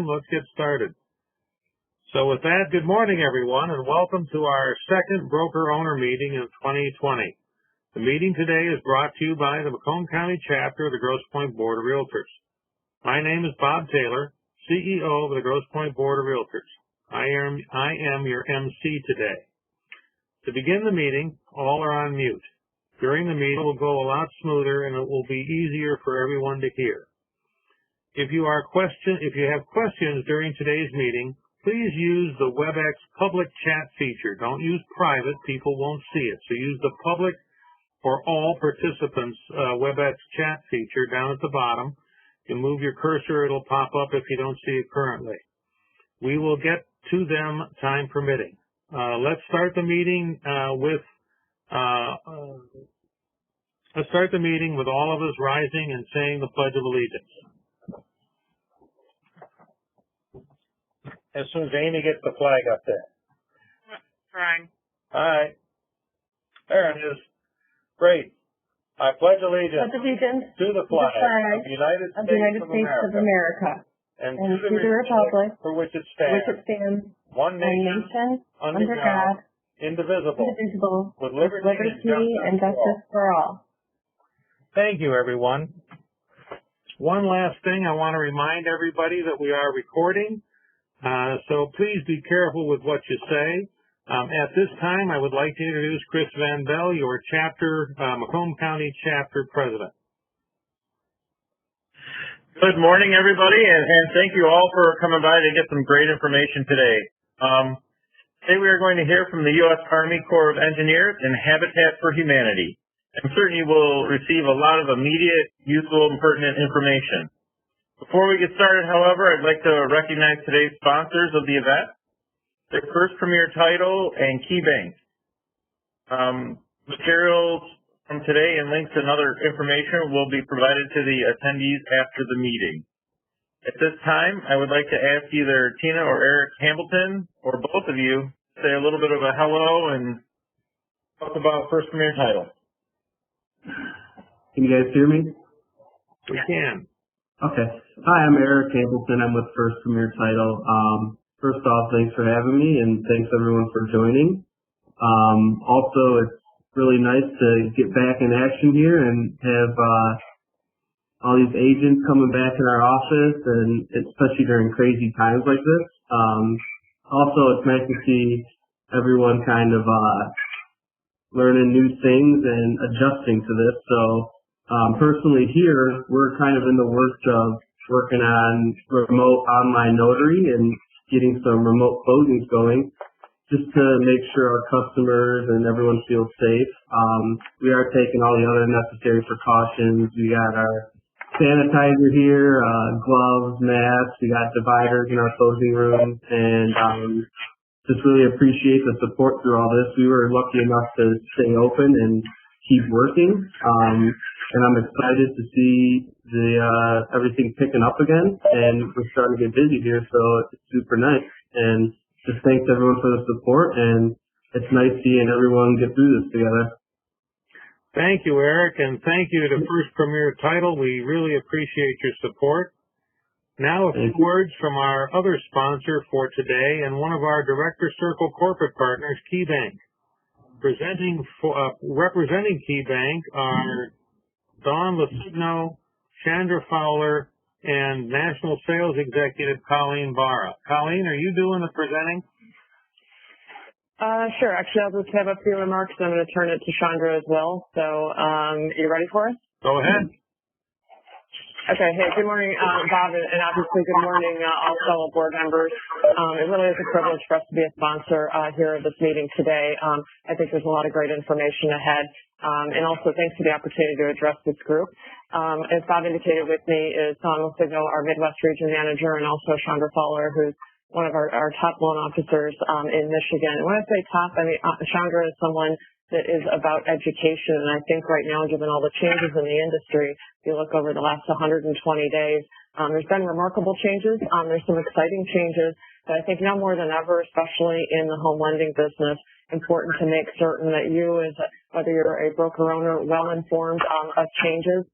Let's get started. So with that, good morning, everyone, and welcome to our second broker-owner meeting of 2020. The meeting today is brought to you by the Macomb County Chapter of the Grosse Pointe Board of Realtors. My name is Bob Taylor, CEO of the Grosse Pointe Board of Realtors. I am your MC today. To begin the meeting, all are on mute. During the meeting, it will go a lot smoother and it will be easier for everyone to hear. If you have questions during today's meeting, please use the WebEx public chat feature. Don't use private. People won't see it. So use the public for all participants WebEx chat feature down at the bottom. You move your cursor, it'll pop up if you don't see it currently. We will get to them time permitting. Let's start the meeting with all of us rising and saying the Pledge of Allegiance. As soon as Amy gets the flag up there. Trying. All right. There it is. Great. I pledge allegiance to the flag of the United States of America and to the republic for which it stands, one nation, under God, indivisible, with liberty and justice for all. Thank you, everyone. One last thing, I want to remind everybody that we are recording. So please be careful with what you say. At this time, I would like to introduce Chris Van Bell, your Macomb County Chapter President. Good morning, everybody, and thank you all for coming by to get some great information today. Today we are going to hear from the U.S. Army Corps of Engineers and Habitat for Humanity. I'm certain you will receive a lot of immediate, useful, and pertinent information. Before we get started, however, I'd like to recognize today's sponsors of the event, the First Premier Title and Key Bank. Materials from today and links and other information will be provided to the attendees after the meeting. At this time, I would like to ask either Tina or Eric Hamilton, or both of you, say a little bit of a hello and talk about First Premier Title. Can you guys hear me? We can. Okay. Hi, I'm Eric Hamilton. I'm with First Premier Title. First off, thanks for having me, and thanks everyone for joining. Also, it's really nice to get back in action here and have all these agents coming back in our office, and especially during crazy times like this. Also, it's nice to see everyone kind of learning new things and adjusting to this. So personally here, we're kind of in the works of working on remote online notary and getting some remote closings going just to make sure our customers and everyone feels safe. We are taking all the other necessary precautions. We got our sanitizer here, gloves, masks, we got dividers in our closing room, and just really appreciate the support through all this. We were lucky enough to stay open and keep working, and I'm excited to see everything picking up again, and we're starting to get busy here, so it's super nice. And just thanks everyone for the support, and it's nice seeing everyone get through this together. Thank you, Eric, and thank you to First Premier Title. We really appreciate your support. Now a few words from our other sponsor for today and one of our Director Circle corporate partners, Key Bank. Representing Key Bank are Dawn Lasigno, Chandra Fowler, and National Sales Executive Colleen Barra. Colleen, are you doing the presenting? Sure. Actually, I'll just have a few remarks, and I'm going to turn it to Chandra as well. So, are you ready for us? Go ahead. Okay. Hey, good morning, Bob, and obviously good morning, all fellow board members. It really is a privilege for us to be a sponsor here at this meeting today. I think there's a lot of great information ahead, and also thanks for the opportunity to address this group. As Bob indicated, with me is Dawn Lasigno, our Midwest Region Manager, and also Chandra Fowler, who's one of our top loan officers in Michigan. And when I say top, I mean Chandra is someone that is about education. And I think right now, given all the changes in the industry, if you look over the last 120 days, there's been remarkable changes. There's some exciting changes. But I think now more than ever, especially in the home lending business, important to make certain that you, whether you're a broker owner, well informed of changes,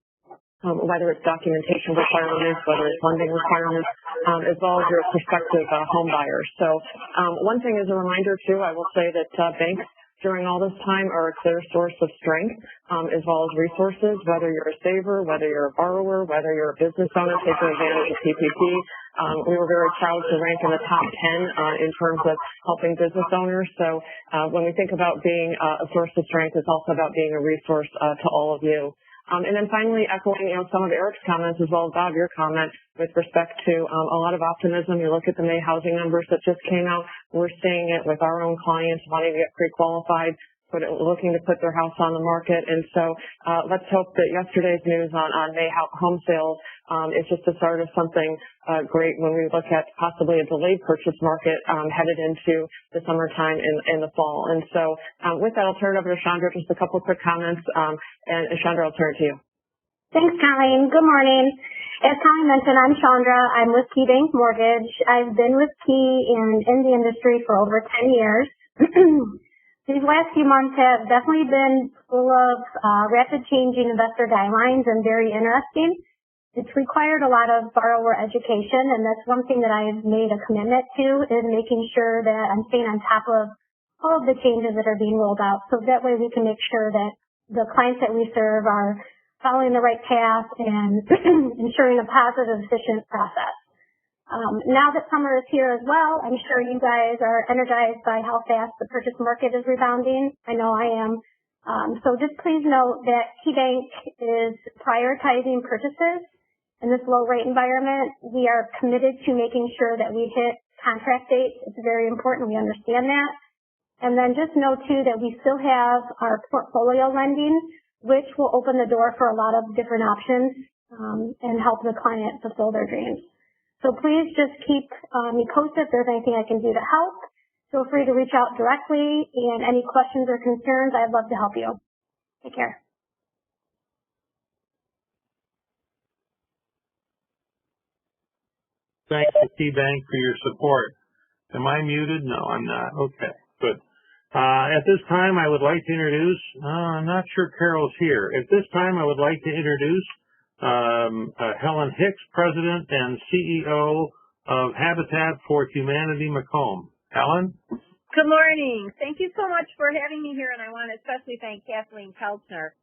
whether it's documentation requirements, whether it's funding requirements, as well as your prospective home buyers. So one thing as a reminder, too, I will say that banks during all this time are a clear source of strength, as well as resources, whether you're a saver, whether you're a borrower, whether you're a business owner taking advantage of PPP. We were very proud to rank in the top 10 in terms of helping business owners. So when we think about being a source of strength, it's also about being a resource to all of you. And then finally, echoing some of Eric's comments as well as Bob, your comment with respect to a lot of optimism. You look at the May housing numbers that just came out. We're seeing it with our own clients wanting to get pre-qualified, looking to put their house on the market. And so let's hope that yesterday's news on May home sales is just the start of something great when we look at possibly a delayed purchase market headed into the summertime in the fall. And so with that, I'll turn it over to Chandra, just a couple of quick comments. And Chandra, I'll turn it to you. Thanks, Colleen. Good morning. As Colleen mentioned, I'm Chandra. I'm with KeyBank Mortgage. I've been with Key in the industry for over 10 years. These last few months have definitely been full of rapid changing investor guidelines and very interesting. It's required a lot of borrower education, and that's one thing that I've made a commitment to, is making sure that I'm staying on top of all of the changes that are being rolled out. So that way we can make sure that the clients that we serve are following the right path and ensuring a positive, efficient process. Now that summer is here as well, I'm sure you guys are energized by how fast the purchase market is rebounding. I know I am. So just please note that KeyBank is prioritizing purchases in this low rate environment. We are committed to making sure that we hit contract dates. It's very important. We understand that. And then just know too that we still have our portfolio lending, which will open the door for a lot of different options and help the client fulfill their dreams. So please just keep me posted if there's anything I can do to help. Feel free to reach out directly, and any questions or concerns, I'd love to help you. Take care. Thanks to KeyBank for your support. Am I muted? No, I'm not. Okay, good. At this time, I would like to introduce, I'm not sure Carol's here. At this time, I would like to introduce Helen Hicks, President and CEO of Habitat for Humanity Macomb. Helen? Good morning. Thank you so much for having me here, and I want to especially thank Kathleen Keltner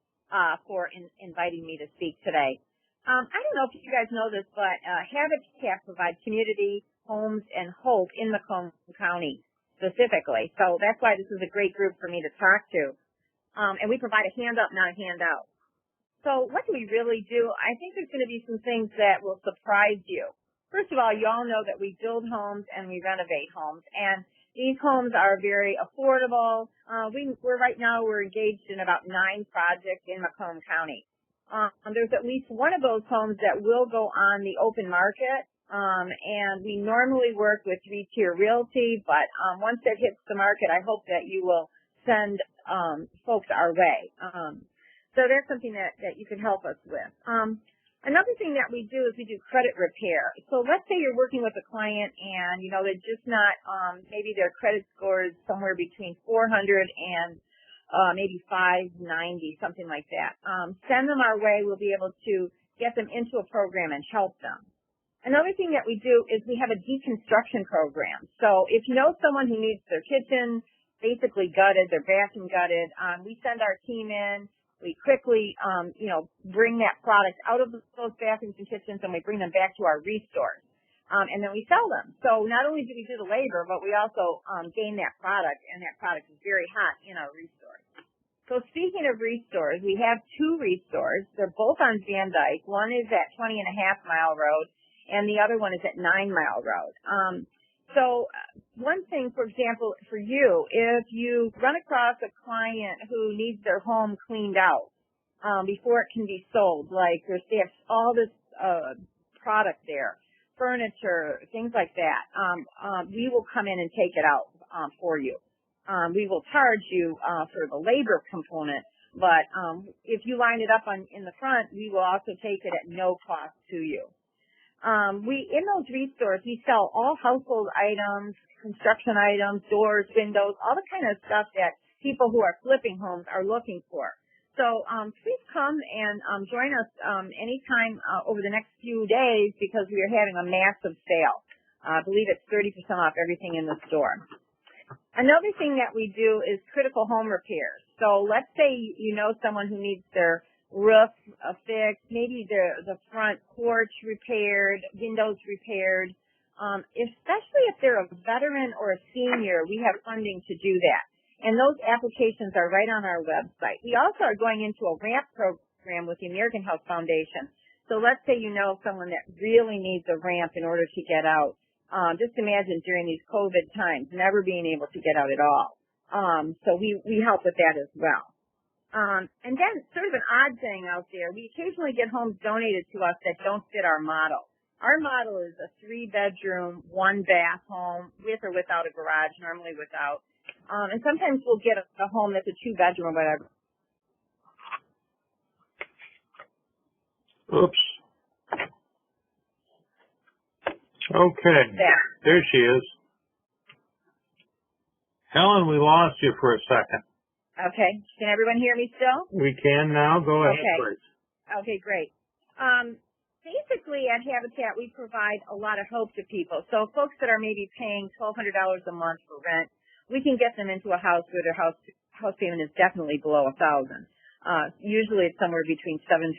for inviting me to speak today. I don't know if you guys know this, but Habitat provides community, homes, and hope in Macomb County specifically. So that's why this is a great group for me to talk to. And we provide a hand up, not a handout. So what do we really do? I think there's going to be some things that will surprise you. First of all, you all know that we build homes and we renovate homes, and these homes are very affordable. We're engaged in about 9 projects in Macomb County. There's at least one of those homes that will go on the open market, and we normally work with 3-tier realty, but once that hits the market, I hope that you will send folks our way. So that's something that you can help us with. Another thing that we do is we do credit repair. So let's say you're working with a client and, they're just not, maybe their credit score is somewhere between 400 and maybe 590, something like that. Send them our way. We'll be able to get them into a program and help them. Another thing that we do is we have a deconstruction program. So if you know someone who needs their kitchen basically gutted, their bathroom gutted, we send our team in. We quickly, bring that product out of those bathrooms and kitchens, and we bring them back to our restores. And then we sell them. So not only do we do the labor, but we also gain that product, and that product is very hot in our restores. So speaking of restores, we have 2 restores. They're both on Van Dyke. One is at 20.5-mile road, and the other one is at 9-mile road. So one thing, for example, for you, if you run across a client who needs their home cleaned out before it can be sold, like they have all this product there, furniture, things like that, we will come in and take it out for you. We will charge you for the labor component, but if you line it up in the front, we will also take it at no cost to you. In those restores, we sell all household items, construction items, doors, windows, all the kind of stuff that people who are flipping homes are looking for. So please come and join us anytime over the next few days because we are having a massive sale. I believe it's 30% off everything in the store. Another thing that we do is critical home repairs. So let's say you know someone who needs their roof fixed, maybe the front porch repaired, windows repaired. Especially if they're a veteran or a senior, we have funding to do that. And those applications are right on our website. We also are going into a ramp program with the American Health Foundation. So let's say you know someone that really needs a ramp in order to get out. Just imagine during these COVID times, never being able to get out at all. So we help with that as well. And then sort of an odd thing out there, we occasionally get homes donated to us that don't fit our model. Our model is a 3-bedroom, 1-bath home with or without a garage, normally without. And sometimes we'll get a home that's a 2-bedroom or whatever. Oops. Okay. There she is. Helen, we lost you for a second. Okay. Can everyone hear me still? We can now. Go ahead, please. Okay, great. Basically, at Habitat, we provide a lot of hope to people. So folks that are maybe paying $1,200 a month for rent, we can get them into a house where their house payment is definitely below $1,000. Usually it's somewhere between $750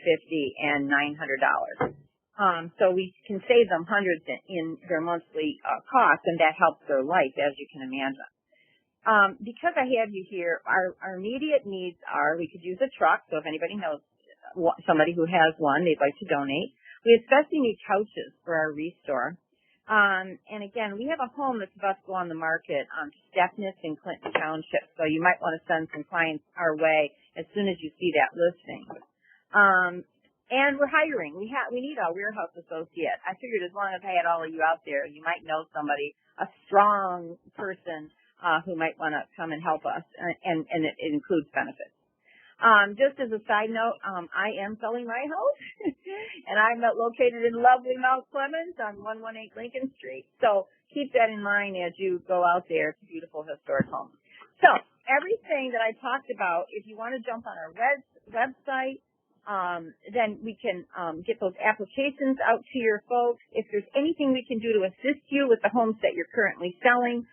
and $900. So we can save them hundreds in their monthly costs, and that helps their life, as you can imagine. Because I have you here, our immediate needs are we could use a truck, so if anybody knows somebody who has one they'd like to donate. We especially need couches for our restore. And again, we have a home that's about to go on the market on Stephens in Clinton Township, so you might want to send some clients our way as soon as you see that listing. And we're hiring. We need a warehouse associate. I figured as long as I had all of you out there, you might know somebody, a strong person who might want to come and help us, and it includes benefits. Just as a side note, I am selling my house, and I'm located in lovely Mount Clemens on 118 Lincoln Street. So keep that in mind as you go out there. It's a beautiful historic home. So everything that I talked about, if you want to jump on our website, then we can get those applications out to your folks. If there's anything we can do to assist you with the homes that you're currently selling,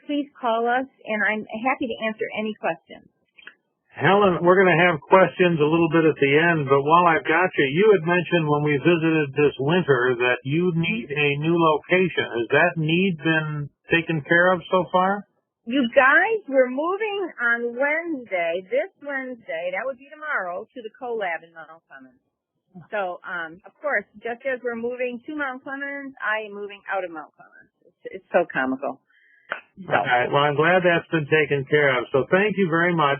please call us, and I'm happy to answer any questions. Helen, we're going to have questions a little bit at the end, but while I've got you, you had mentioned when we visited this winter that you need a new location. Has that need been taken care of so far? You guys, we're moving on Wednesday, this Wednesday, that would be tomorrow, to the CoLab in Mount Clemens. So, of course, just as we're moving to Mount Clemens, I am moving out of Mount Clemens. It's so comical. So. All right. Well, I'm glad that's been taken care of. So thank you very much.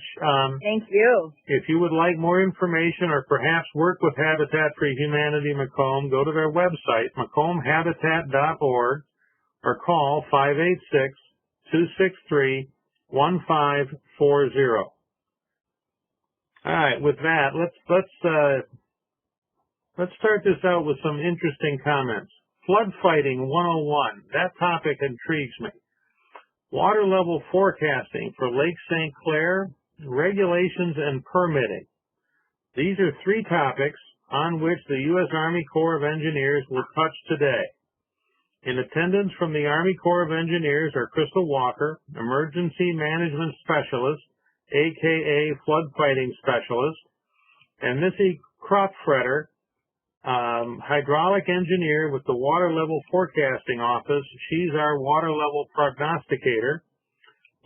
Thank you. If you would like more information or perhaps work with Habitat for Humanity Macomb, go to their website, macombhabitat.org, or call 586-263-1540. All right. With that, let's start this out with some interesting comments. Flood fighting 101. That topic intrigues me. Water level forecasting for Lake St. Clair, regulations and permitting. These are 3 topics on which the U.S. Army Corps of Engineers will touch today. In attendance from the Army Corps of Engineers are Crystal Walker, Emergency Management Specialist, aka Flood Fighting Specialist, and Missy Kropfretter, hydraulic engineer with the Water Level Forecasting Office. She's our water level prognosticator.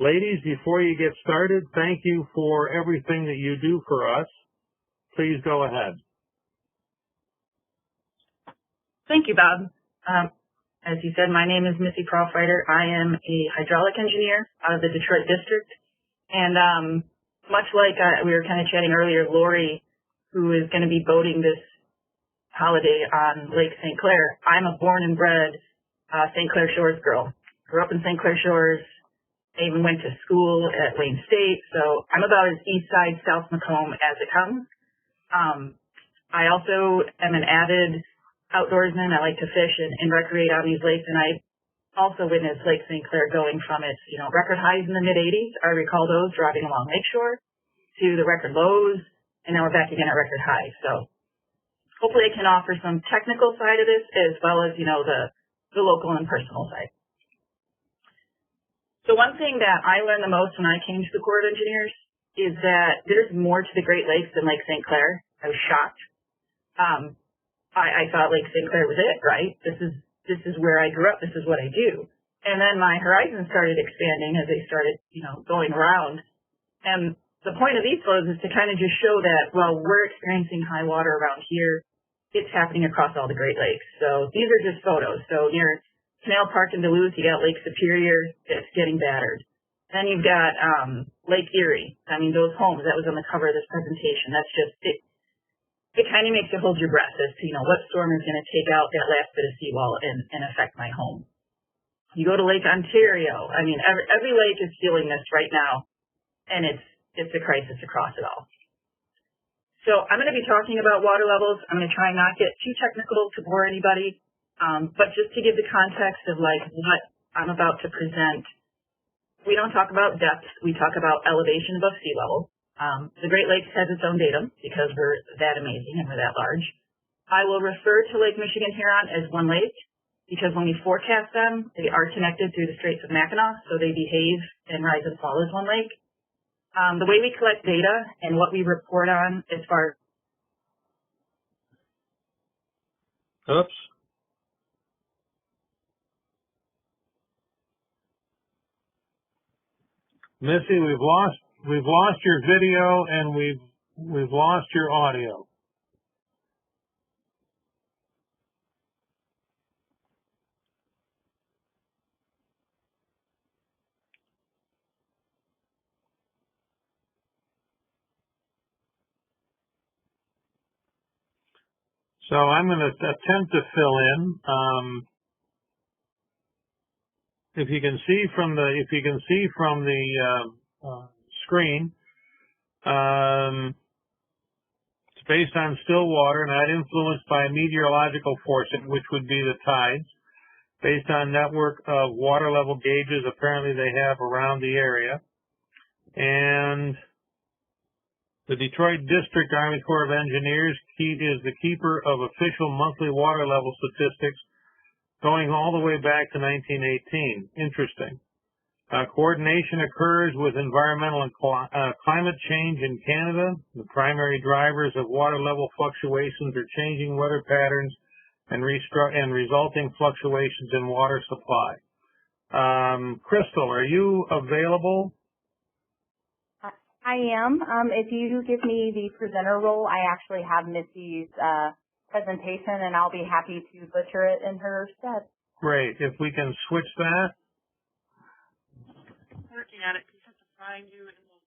Ladies, before you get started, thank you for everything that you do for us. Please go ahead. Thank you, Bob. As you said, my name is Missy Kropfretter. I am a hydraulic engineer out of the Detroit district. And much like we were kind of chatting earlier, Lori, who is going to be boating this holiday on Lake St. Clair, I'm a born and bred St. Clair Shores girl. Grew up in St. Clair Shores. I even went to school at Wayne State, so I'm about as east side, South Macomb as it comes. I also am an avid outdoorsman. I like to fish and recreate on these lakes, and I also witnessed Lake St. Clair going from its record highs in the mid-'80s. I recall those driving along Lakeshore to the record lows and now we're back again at record highs. So hopefully I can offer some technical side of this as well as, the local and personal side. So one thing that I learned the most when I came to the Corps of Engineers is that there's more to the Great Lakes than Lake St. Clair. I was shocked. I thought Lake St. Clair was it, right? This is where I grew up. This is what I do. And then my horizon started expanding as they started, going around. And the point of these flows is to kind of just show that, well, we're experiencing high water around here. It's happening across all the Great Lakes. So these are just photos. So near Canal Park in Duluth, you got Lake Superior that's getting battered. Then you've got Lake Erie. I mean, those homes, that was on the cover of this presentation. That's just, it kind of makes you hold your breath as to, what storm is going to take out that last bit of seawall and affect my home. You go to Lake Ontario. I mean, every lake is feeling this right now, and it's a crisis across it all. So I'm going to be talking about water levels. I'm going to try and not get too technical to bore anybody, but just to give the context of what I'm about to present. We don't talk about depth. We talk about elevation above sea level. The Great Lakes has its own datum because we're that amazing and we're that large. I will refer to Lake Michigan Huron as one lake because when we forecast them, they are connected through the Straits of Mackinac, so they behave and rise and fall as one lake. The way we collect data and what we report on as far as... Oops. Missy, we've lost your video and we've lost your audio. So I'm going to attempt to fill in. If you can see from the screen, it's based on still water, not influenced by meteorological forces, which would be the tides. Based on network of water level gauges, apparently they have around the area, and the Detroit District Army Corps of Engineers is the keeper of official monthly water level statistics going all the way back to 1918. Interesting. Coordination occurs with environmental and climate change in Canada. The primary drivers of water level fluctuations are changing weather patterns and resulting fluctuations in water supply. Crystal, are you available? I am. If you give me the presenter role, I actually have Missy's presentation, and I'll be happy to butcher it in her stead. Great. If we can switch that. Working on it. Can you have to find you in the list?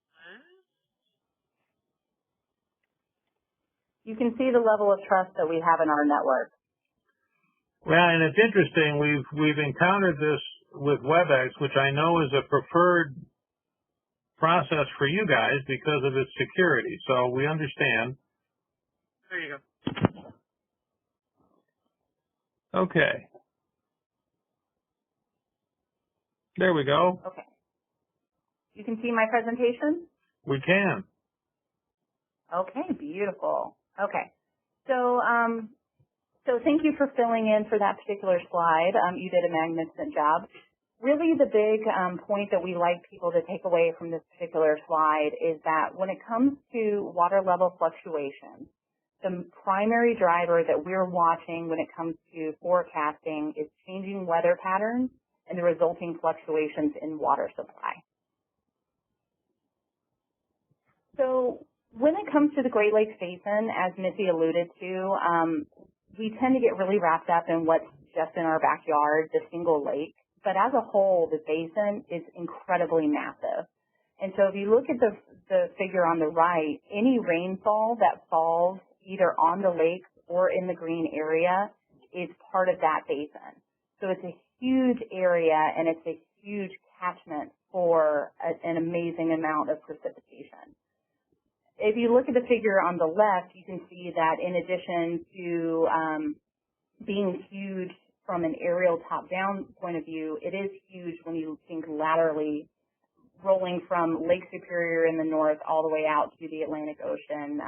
You can see the level of trust that we have in our network. Well, and it's interesting. We've encountered this with WebEx, which I know is a preferred process for you guys because of its security. So we understand. There you go. Okay. There we go. Okay. You can see my presentation? We can. Okay, beautiful. Okay. So thank you for filling in for that particular slide. You did a magnificent job. Really the big point that we like people to take away from this particular slide is that when it comes to water level fluctuations, the primary driver that we're watching when it comes to forecasting is changing weather patterns and the resulting fluctuations in water supply. So when it comes to the Great Lakes Basin, as Missy alluded to, we tend to get really wrapped up in what's just in our backyard, the single lake. But as a whole, the basin is incredibly massive. And so if you look at the figure on the right, any rainfall that falls either on the lakes or in the green area is part of that basin. So it's a huge area and it's a huge catchment for an amazing amount of precipitation. If you look at the figure on the left, you can see that in addition to being huge from an aerial top-down point of view, it is huge when you think laterally rolling from Lake Superior in the north all the way out to the Atlantic Ocean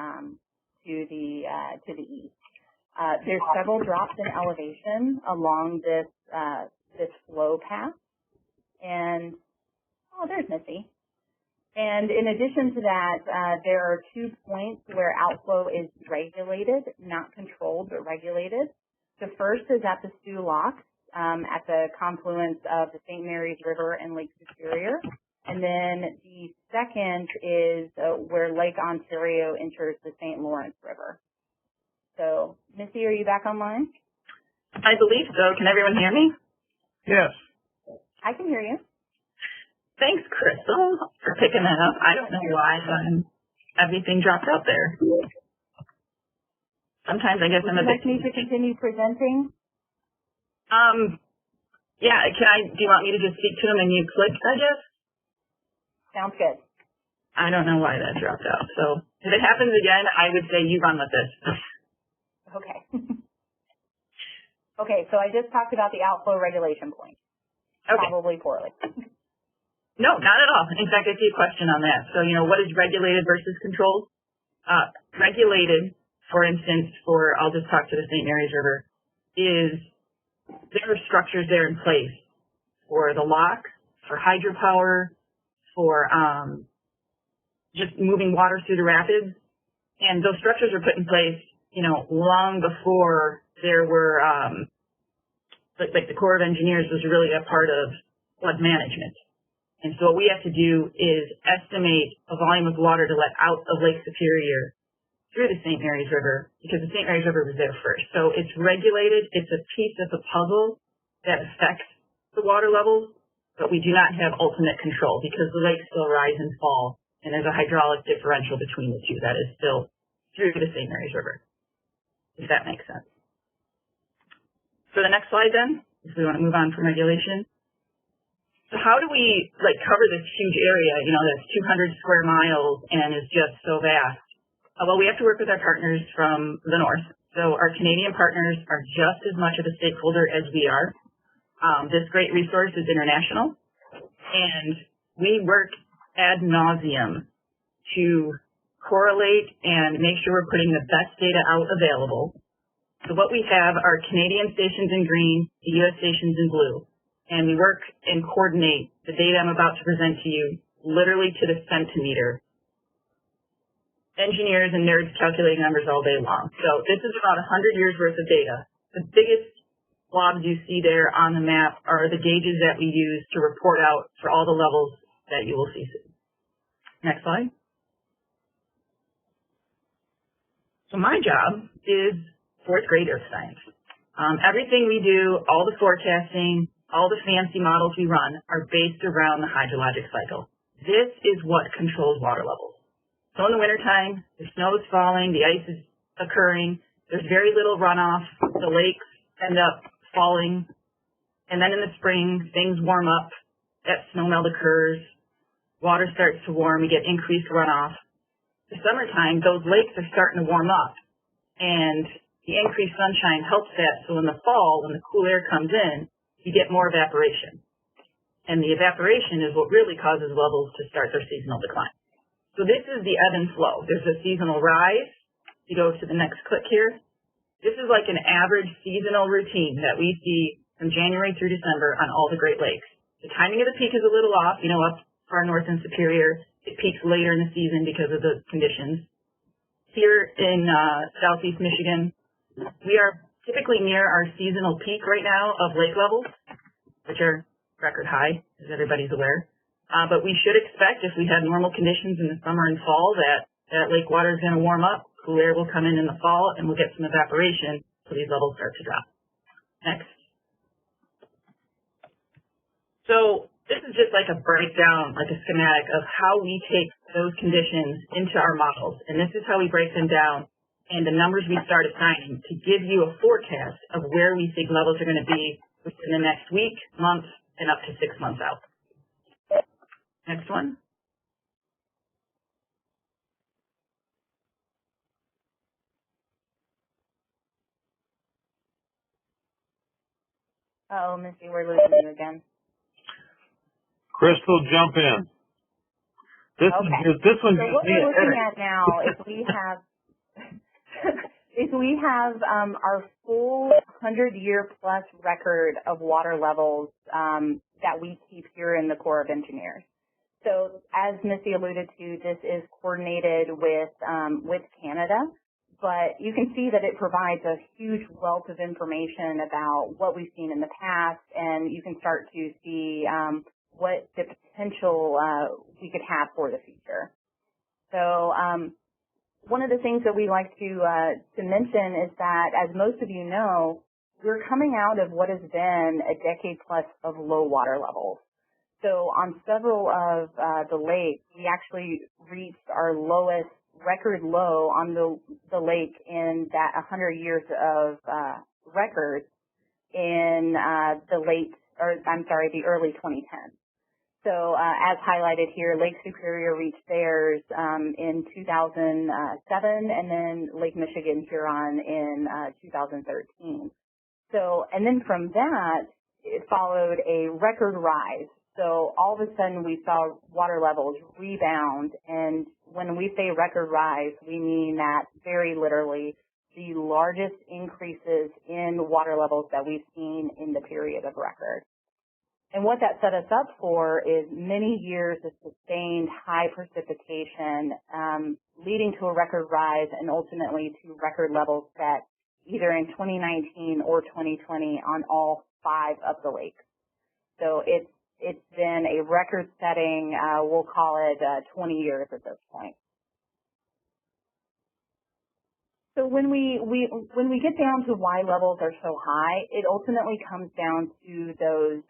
to the east. There's several drops in elevation along this this flow path, and oh, there's Missy. And in addition to that, there are 2 points where outflow is regulated, not controlled, but regulated. The first is at the Sioux Locks, at the confluence of the St. Mary's River and Lake Superior. And then the second is where Lake Ontario enters the St. Lawrence River. So, Missy, are you back online? I believe so. Can everyone hear me? Yes. I can hear you. Thanks, Crystal, for picking that up. I don't know why everything dropped out there. Sometimes I guess I'm a bit... Would you like me to continue presenting? Yeah, do you want me to just speak to them and you click, I guess? Sounds good. I don't know why that dropped out. So if it happens again, I would say you run with this. Okay. Okay, so I just talked about the outflow regulation point. Okay. Probably poorly. No, not at all. In fact, I see a question on that. So, what is regulated versus controlled? Regulated, for instance, I'll just talk to the St. Mary's River, is there are structures there in place for the lock, for hydropower, for just moving water through the rapids. And those structures were put in place, long before there were, like the Corps of Engineers was really a part of flood management. And so what we have to do is estimate a volume of water to let out of Lake Superior through the St. Mary's River, because the St. Mary's River was there first. So it's regulated. It's a piece of the puzzle that affects the water levels, but we do not have ultimate control because the lakes still rise and fall, and there's a hydraulic differential between the two that is still through the St. Mary's River, if that makes sense. So the next slide then, if we want to move on from regulation. So how do we cover this huge area, that's 200 square miles and is just so vast? Well, we have to work with our partners from the north. So our Canadian partners are just as much of a stakeholder as we are. This great resource is international, and we work ad nauseum to correlate and make sure we're putting the best data out available. So what we have are Canadian stations in green, the U.S. stations in blue. And we work and coordinate the data I'm about to present to you literally to the centimeter. Engineers and nerds calculating numbers all day long. So this is about 100 years worth of data. The biggest blobs you see there on the map are the gauges that we use to report out for all the levels that you will see soon. Next slide. So my job is fourth grade earth science. Everything we do, all the forecasting, all the fancy models we run are based around the hydrologic cycle. This is what controls water levels. So in the wintertime, the snow is falling, the ice is occurring, there's very little runoff, the lakes end up falling, and then in the spring, things warm up, that snow melt occurs, water starts to warm, we get increased runoff. The summertime, those lakes are starting to warm up, and the increased sunshine helps that, so in the fall, when the cool air comes in, you get more evaporation. And the evaporation is what really causes levels to start their seasonal decline. So this is the ebb and flow. There's a seasonal rise. You go to the next click here. This is like an average seasonal routine that we see from January through December on all the Great Lakes. The timing of the peak is a little off, up far north in Superior. It peaks later in the season because of the conditions. Here in southeast Michigan, we are typically near our seasonal peak right now of lake levels, which are record high, as everybody's aware. But we should expect, if we had normal conditions in the summer and fall, that lake water is going to warm up, cool air will come in the fall, and we'll get some evaporation, so these levels start to drop. Next. So this is just like a breakdown, like a schematic of how we take those conditions into our models, and this is how we break them down and the numbers we start assigning to give you a forecast of where we think levels are going to be within the next week, month, and up to 6 months out. Next one. Oh, Missy, we're losing you again. Crystal, jump in. This one So gives what me we're a looking headache. at now is we have our full 100-year plus record of water levels that we keep here in the Corps of Engineers. So as Missy alluded to, this is coordinated with Canada, but you can see that it provides a huge wealth of information about what we've seen in the past, and you can start to see what the potential we could have for the future. So one of the things that we like to mention is that, as most of you know, we're coming out of what has been a decade plus of low water levels. So on several of the lakes, we actually reached our lowest record low on the lake in that 100 years of records in the early 2010s. So as highlighted here, Lake Superior reached theirs in 2007, and then Lake Michigan Huron in 2013. So, and then from that, it followed a record rise. So all of a sudden we saw water levels rebound, and when we say record rise, we mean that very literally the largest increases in water levels that we've seen in the period of record. And what that set us up for is many years of sustained high precipitation, leading to a record rise and ultimately to record levels set either in 2019 or 2020 on all 5 of the lakes. So it's been a record-setting, we'll call it 20 years at this point. So when we get down to why levels are so high, it ultimately comes down to those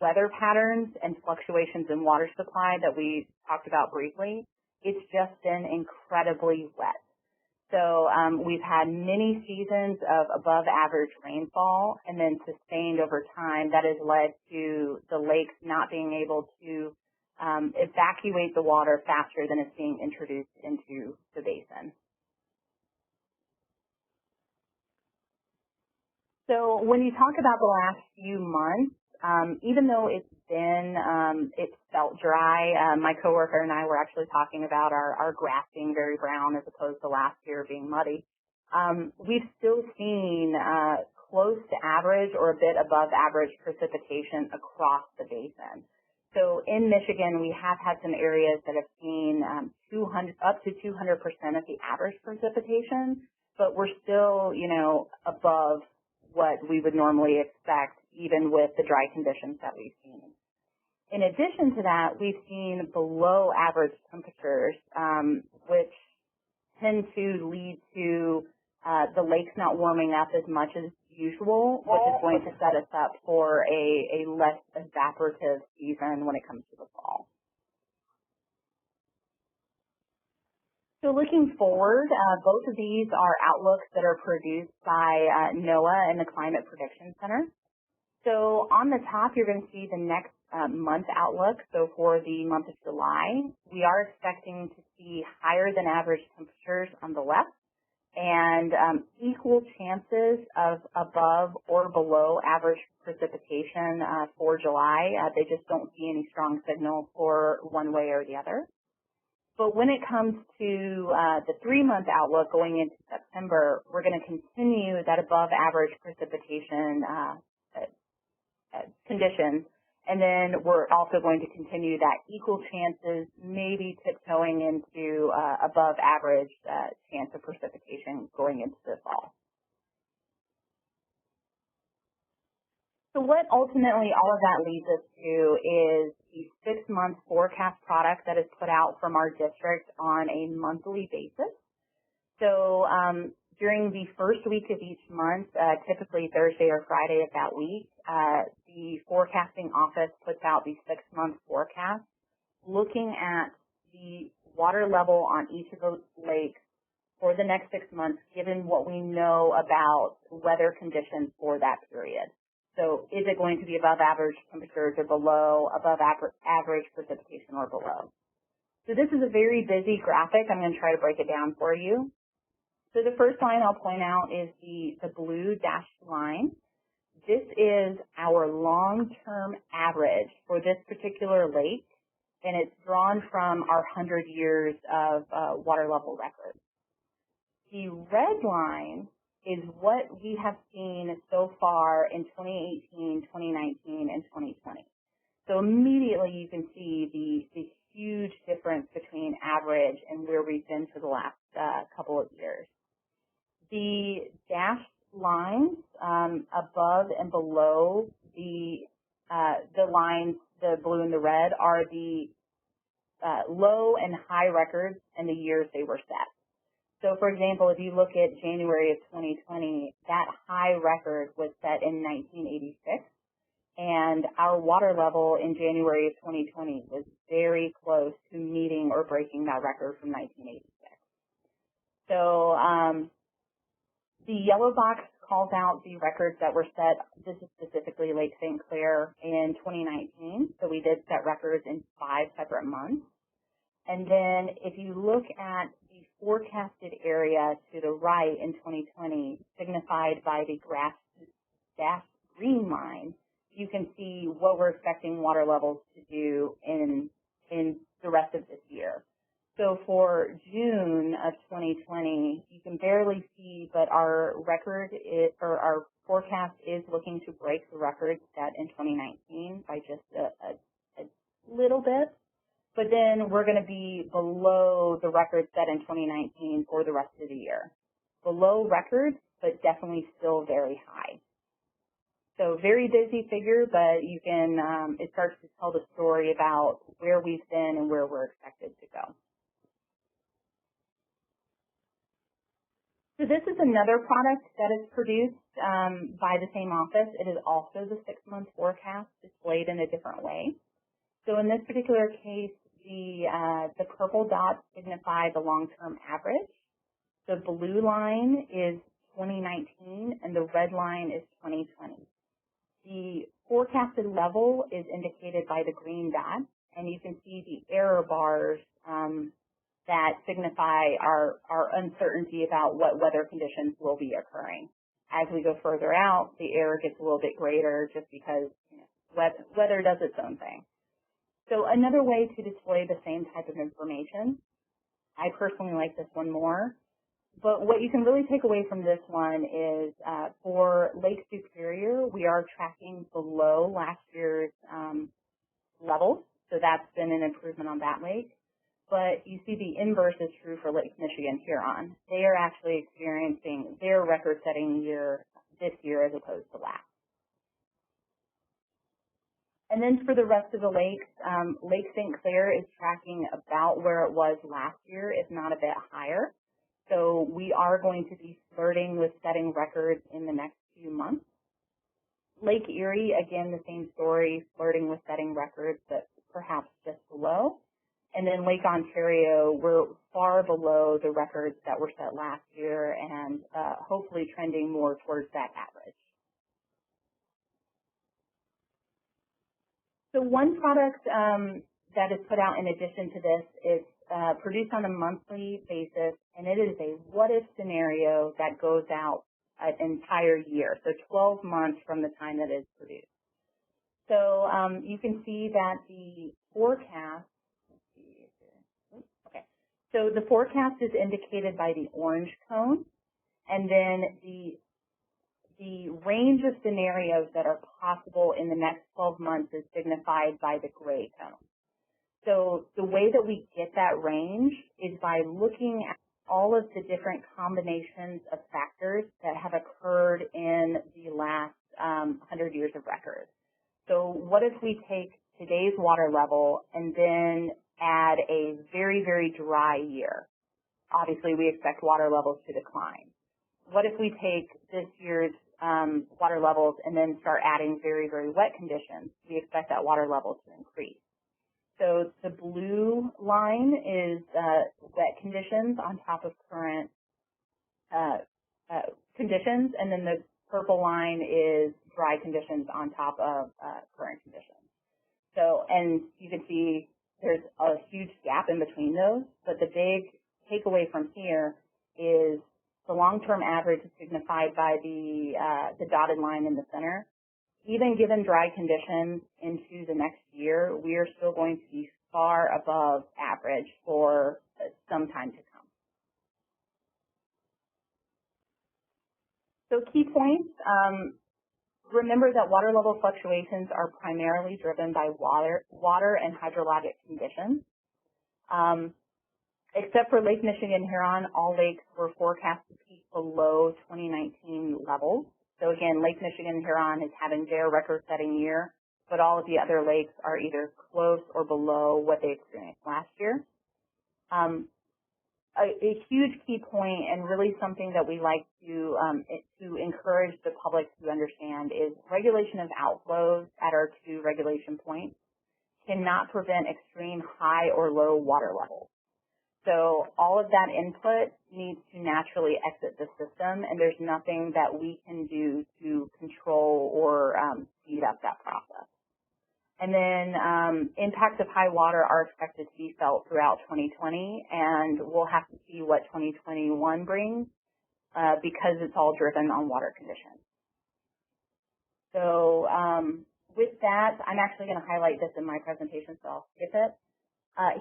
weather patterns and fluctuations in water supply that we talked about briefly. It's just been incredibly wet. So we've had many seasons of above average rainfall, and then sustained over time. That has led to the lakes not being able to evacuate the water faster than it's being introduced into the basin. So when you talk about the last few months, even though it's felt dry, my coworker and I were actually talking about our grass being very brown as opposed to last year being muddy. We've still seen close to average or a bit above average precipitation across the basin. So in Michigan, we have had some areas that have seen up to 200% of the average precipitation, but we're still, above what we would normally expect, even with the dry conditions that we've seen. In addition to that, we've seen below average temperatures, which tend to lead to the lakes not warming up as much as usual, which is going to set us up for a less evaporative season when it comes to the fall. So looking forward, both of these are outlooks that are produced by NOAA and the Climate Prediction Center. So on the top, you're going to see the next month outlook. So for the month of July, we are expecting to see higher than average temperatures on the left and equal chances of above or below average precipitation for July. They just don't see any strong signal for one way or the other. But when it comes to the 3-month outlook going into September, we're going to continue that above average precipitation conditions, and then we're also going to continue that equal chances, maybe tiptoeing into above average chance of precipitation going into the fall. So what ultimately all of that leads us to is the 6-month forecast product that is put out from our district on a monthly basis. So during the first week of each month, typically Thursday or Friday of that week, the forecasting office puts out the 6-month forecast, looking at the water level on each of those lakes for the next 6 months, given what we know about weather conditions for that period. So is it going to be above average temperatures or below, above average precipitation or below? So this is a very busy graphic. I'm going to try to break it down for you. So the first line I'll point out is the blue dashed line. This is our long-term average for this particular lake and it's drawn from our 100 years of water level records. The red line is what we have seen so far in 2018, 2019, and 2020. So immediately you can see the huge difference between average and where we've been for the last couple of years. The dashed lines above and below the lines, the blue and the red, are the low and high records and the years they were set. So, for example, if you look at January of 2020, that high record was set in 1986, and our water level in January of 2020 was very close to meeting or breaking that record from 1986. So, the yellow box calls out the records that were set. This is specifically Lake St. Clair in 2019. So we did set records in 5 separate months. And then if you look at the forecasted area to the right in 2020, signified by the dashed green line, you can see what we're expecting water levels to do in the rest of this year. So for June of 2020, you can barely see, but our our forecast is looking to break the record set in 2019 by just a little bit. But then we're going to be below the record set in 2019 for the rest of the year. Below record, but definitely still very high. So very busy figure, but you can, it starts to tell the story about where we've been and where we're expected to go. So this is another product that is produced by the same office. It is also the 6-month forecast displayed in a different way. So in this particular case, the purple dots signify the long-term average. The blue line is 2019 and the red line is 2020. The forecasted level is indicated by the green dot, and you can see the error bars that signify our uncertainty about what weather conditions will be occurring. As we go further out, the error gets a little bit greater just because weather does its own thing. So another way to display the same type of information, I personally like this one more, but what you can really take away from this one is for Lake Superior, we are tracking below last year's levels, so that's been an improvement on that lake. But you see the inverse is true for Lake Michigan Huron. They are actually experiencing their record-setting year this year as opposed to last. And then for the rest of the lakes, Lake St. Clair is tracking about where it was last year, if not a bit higher. So we are going to be flirting with setting records in the next few months. Lake Erie, again, the same story, flirting with setting records, but perhaps just below. And then Lake Ontario, we're far below the records that were set last year and hopefully trending more towards that average. So one product that is put out in addition to this is produced on a monthly basis, and it is a what-if scenario that goes out an entire year, so 12 months from the time that it's produced. So you can see that the forecast, so the forecast is indicated by the orange cone, and then the range of scenarios that are possible in the next 12 months is signified by the gray cone. So the way that we get that range is by looking at all of the different combinations of factors that have occurred in the last 100 years of records. So what if we take today's water level and then add a very, very dry year? Obviously, we expect water levels to decline. What if we take this year's water levels and then start adding very, very wet conditions? We expect that water levels to increase. So the blue line is wet conditions on top of current conditions, and then the purple line is dry conditions on top of current conditions. So, and you can see there's a huge gap in between those, but the big takeaway from here is the long-term average is signified by the dotted line in the center. Even given dry conditions into the next year, we are still going to be far points. Remember that water level fluctuations are primarily driven by water and hydrologic conditions. Except for Lake Michigan Huron, all lakes were forecast to peak below 2019 levels. So again, Lake Michigan Huron is having their record-setting year, but all of the other lakes are either close or below what they experienced last year. A huge key point, and really something that we like to encourage the public to understand, is regulation of outflows at our 2 regulation points cannot prevent extreme high or low water levels. So all of that input needs to naturally exit the system, and there's nothing that we can do to control or speed up that process. And then impacts of high water are expected to be felt throughout 2020, and we'll have to see what 2021 brings because it's all driven on water conditions. So with that, I'm actually going to highlight this in my presentation, so I'll skip it.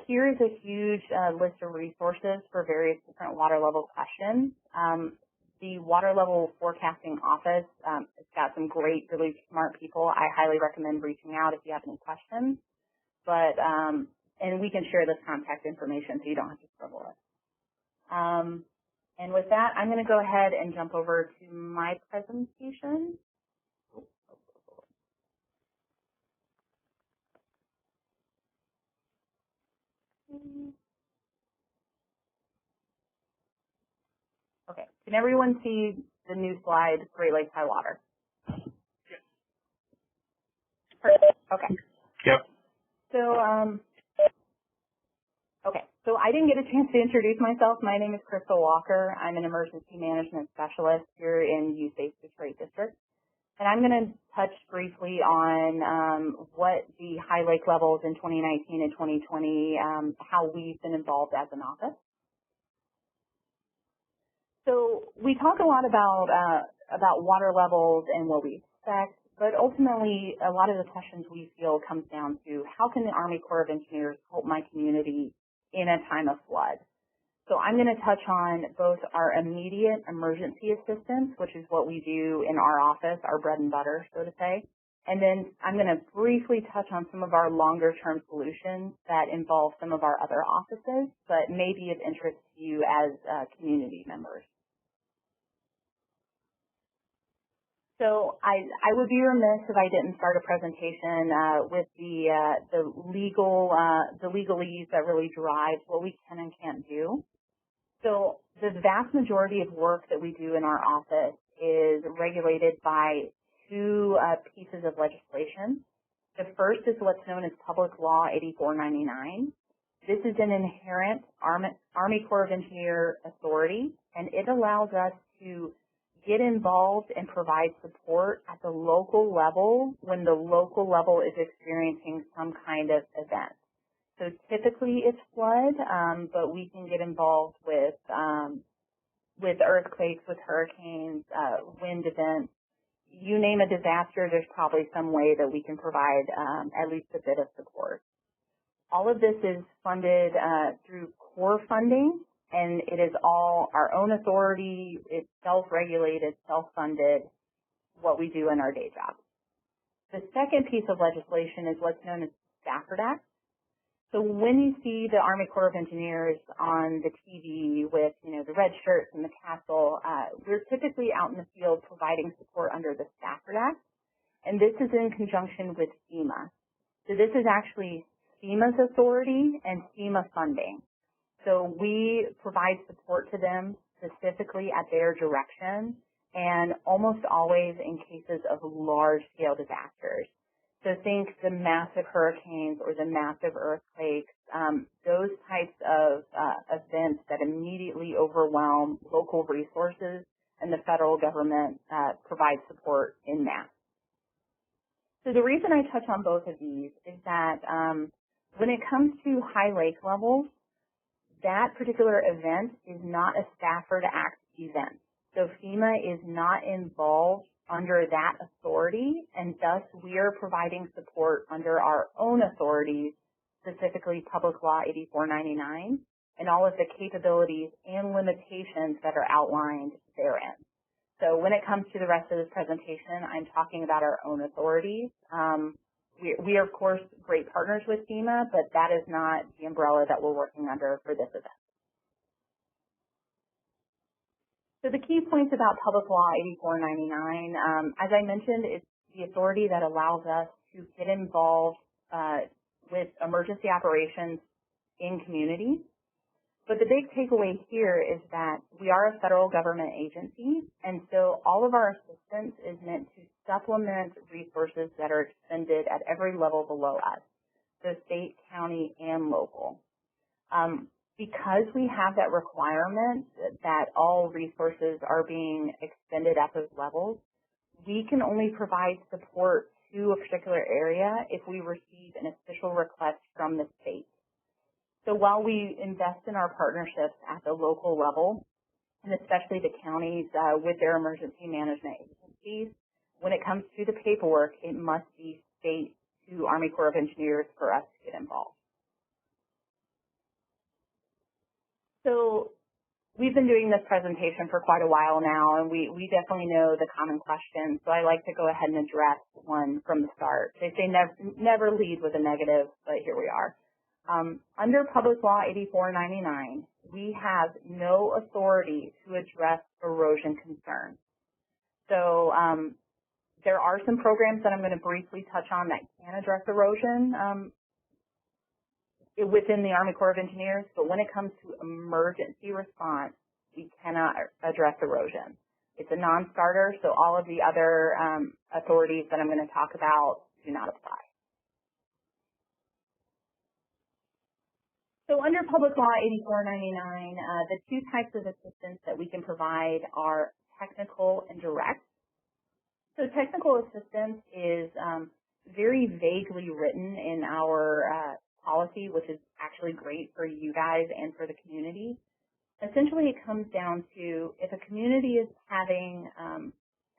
Here is a huge list of resources for various different water level questions. The Water Level Forecasting Office, it's got some great, really smart people. I highly recommend reaching out if you have any questions. But, and we can share this contact information so you don't have to struggle with it. And with that, I'm going to go ahead and jump over to my presentation. Okay, can everyone see the new slide, Great Lakes High Water? Yes. Perfect. Okay. Yep. So I didn't get a chance to introduce myself. My name is Crystal Walker. I'm an emergency management specialist here in USA's Detroit District. And I'm going to touch briefly on what the high lake levels in 2019 and 2020, how we've been involved as an office. So we talk a lot about water levels and what we expect, but ultimately a lot of the questions we feel comes down to how can the Army Corps of Engineers help my community in a time of flood? So I'm going to touch on both our immediate emergency assistance, which is what we do in our office, our bread and butter, so to say. And then I'm going to briefly touch on some of our longer-term solutions that involve some of our other offices, but may be of interest to you as community members. So I would be remiss if I didn't start a presentation with the legalese that really drives what we can and can't do. So the vast majority of work that we do in our office is regulated by 2 pieces of legislation. The first is what's known as Public Law 8499. This is an inherent Army Corps of Engineer authority, and it allows us to get involved and provide support at the local level when the local level is experiencing some kind of event. So typically it's flood, but we can get involved with earthquakes, with hurricanes, wind events. You name a disaster, there's probably some way that we can provide at least a bit of support. All of this is funded through core funding, and it is all our own authority. It's self-regulated, self-funded, what we do in our day job. The second piece of legislation is what's known as Stafford Act. So when you see the Army Corps of Engineers on the TV with, the red shirts and the castle, we're typically out in the field providing support under the Stafford Act, and this is in conjunction with FEMA. So this is actually FEMA's authority and FEMA funding. So we provide support to them specifically at their direction, and almost always in cases of large-scale disasters. So think the massive hurricanes or the massive earthquakes, those types of events that immediately overwhelm local resources, and the federal government provides support in that. So the reason I touch on both of these is that when it comes to high lake levels, that particular event is not a Stafford Act event. So FEMA is not involved under that authority, and thus we are providing support under our own authorities, specifically Public Law 8499, and all of the capabilities and limitations that are outlined therein. So when it comes to the rest of this presentation, I'm talking about our own authorities. We are, of course, great partners with FEMA, but that is not the umbrella that we're working under for this event. So the key points about Public Law 8499, as I mentioned, it's the authority that allows us to get involved with emergency operations in communities. But the big takeaway here is that we are a federal government agency, and so all of our assistance is meant to supplement resources that are expended at every level below us, so state, county, and local. Because we have that requirement that all resources are being expended at those levels, we can only provide support to a particular area if we receive an official request from the state. So while we invest in our partnerships at the local level, and especially the counties with their emergency management agencies, when it comes to the paperwork, it must be state to Army Corps of Engineers for us to get involved. So we've been doing this presentation for quite a while now, and we definitely know the common questions, so I like to go ahead and address one from the start. They say never lead with a negative, but here we are. Under Public Law 8499, we have no authority to address erosion concerns. So there are some programs that I'm going to briefly touch on that can address erosion within the Army Corps of Engineers, but when it comes to emergency response, we cannot address erosion. It's a non-starter, so all of the other authorities that I'm going to talk about do not apply. So under Public Law 8499, the two types of assistance that we can provide are technical and direct. So technical assistance is very vaguely written in our policy, which is actually great for you guys and for the community. Essentially, it comes down to if a community is having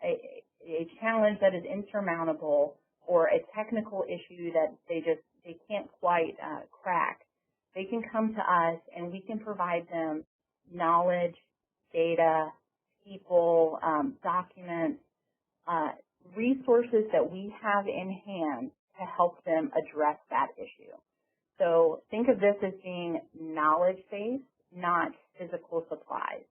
a challenge that is insurmountable or a technical issue that they can't quite crack, they can come to us and we can provide them knowledge, data, people, documents, resources that we have in hand to help them address that issue. So think of this as being knowledge-based, not physical supplies.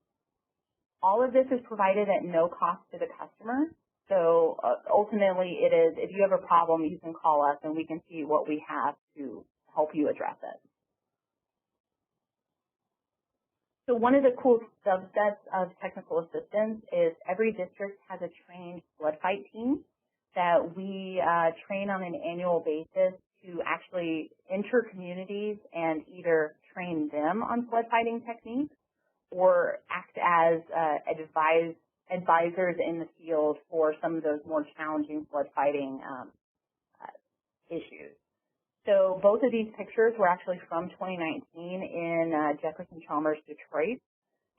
All of this is provided at no cost to the customer. So ultimately it is, if you have a problem, you can call us and we can see what we have to help you address it. So one of the cool subsets of technical assistance is every district has a trained flood fight team that we train on an annual basis to actually enter communities and either train them on flood fighting techniques or act as advisors in the field for some of those more challenging flood fighting issues. So both of these pictures were actually from 2019 in Jefferson Chalmers, Detroit.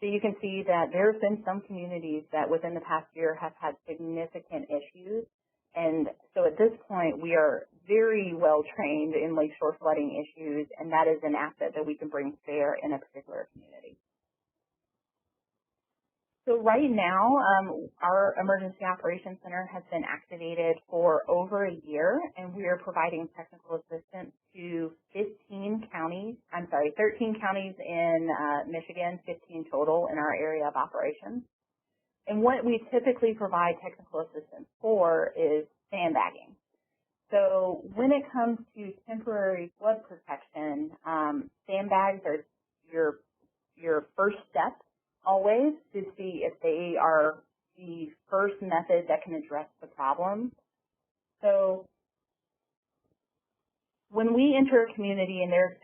So you can see that there have been some communities that within the past year have had significant issues. And so at this point, we are very well trained in lakeshore flooding issues, and that is an asset that we can bring to bear in a particular community. So right now, our Emergency Operations Center has been activated for over a year, and we are providing technical assistance to 13 counties in Michigan, 15 total in our area of operations. And what we typically provide technical assistance for is sandbagging. So when it comes to temporary flood protection, sandbags are your first step always to see if they are the first method that can address the problem. So when we enter a community and they're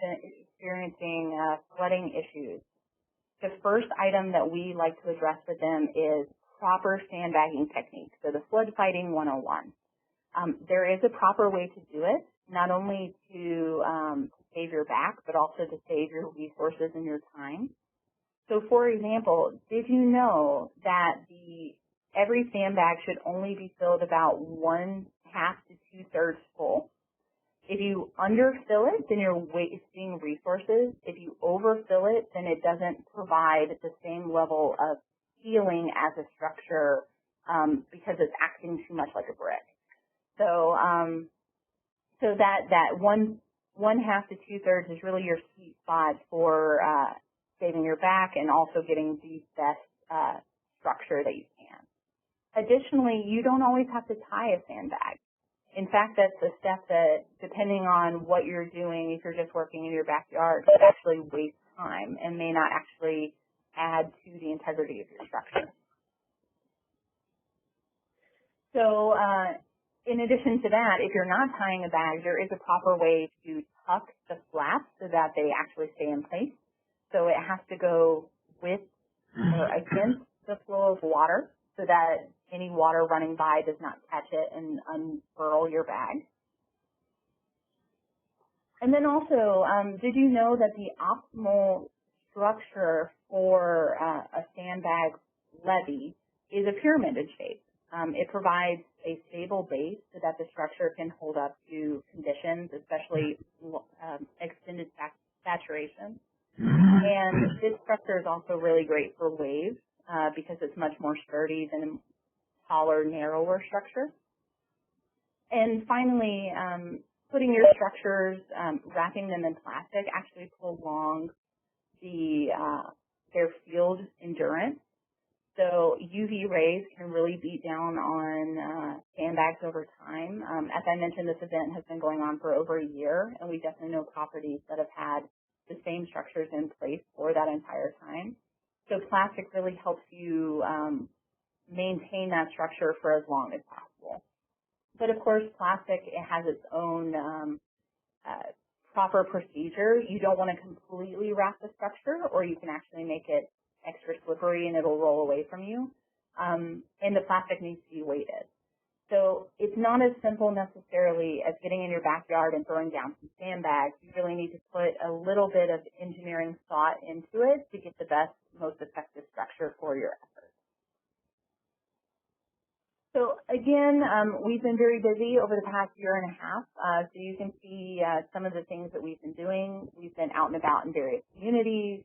experiencing flooding issues, the first item that we like to address with them is proper sandbagging technique, so the flood fighting 101. There is a proper way to do it, not only to save your back, but also to save your resources and your time. So for example, did you know that every sandbag should only be filled about 1/2 to 2/3 full? If you underfill it, then you're wasting resources. If you overfill it, then it doesn't provide the same level of healing as a structure because it's acting too much like a brick. So that one half to 2/3 is really your sweet spot for saving your back and also getting the best structure that you can. Additionally, you don't always have to tie a sandbag. In fact, that's a step that, depending on what you're doing, if you're just working in your backyard, could actually waste time and may not actually add to the integrity of your structure. So in addition to that, if you're not tying a bag, there is a proper way to tuck the flaps so that they actually stay in place. So it has to go with or against the flow of water so that any water running by does not catch it and unfurl your bag. And then also, did you know that the optimal structure for a sandbag levee is a pyramided shape? It provides a stable base so that the structure can hold up to conditions, especially extended saturation. And this structure is also really great for waves because it's much more sturdy than a taller, narrower structure. And finally, putting your structures, wrapping them in plastic actually prolongs their field endurance. So UV rays can really beat down on sandbags over time. As I mentioned, this event has been going on for over a year, and we definitely know properties that have had the same structures in place for that entire time. So plastic really helps you maintain that structure for as long as possible. But of course, plastic, it has its own proper procedure. You don't want to completely wrap the structure, or you can actually make it extra slippery and it'll roll away from you. And the plastic needs to be weighted. So it's not as simple necessarily as getting in your backyard and throwing down some sandbags. You really need to put a little bit of engineering thought into it to get the best, most effective structure for your effort. So again, we've been very busy over the past year and a half. So you can see some of the things that we've been doing. We've been out and about in various communities.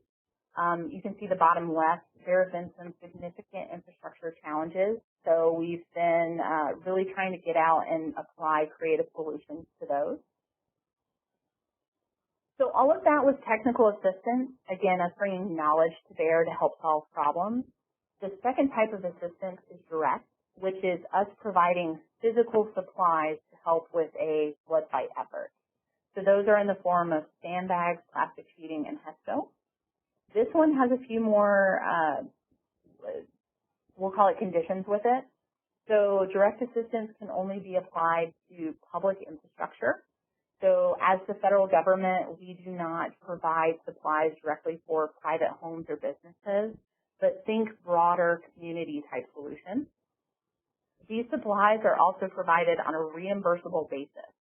You can see the bottom left, there have been some significant infrastructure challenges. So we've been really trying to get out and apply creative solutions to those. So all of that was technical assistance, again, us bringing knowledge to bear to help solve problems. The second type of assistance is direct, which is us providing physical supplies to help with a flood fight effort. So those are in the form of sandbags, plastic sheeting, and HESCO. This one has a few more, we'll call it conditions with it. So direct assistance can only be applied to public infrastructure. So as the federal government, we do not provide supplies directly for private homes or businesses, but think broader community type solutions. These supplies are also provided on a reimbursable basis.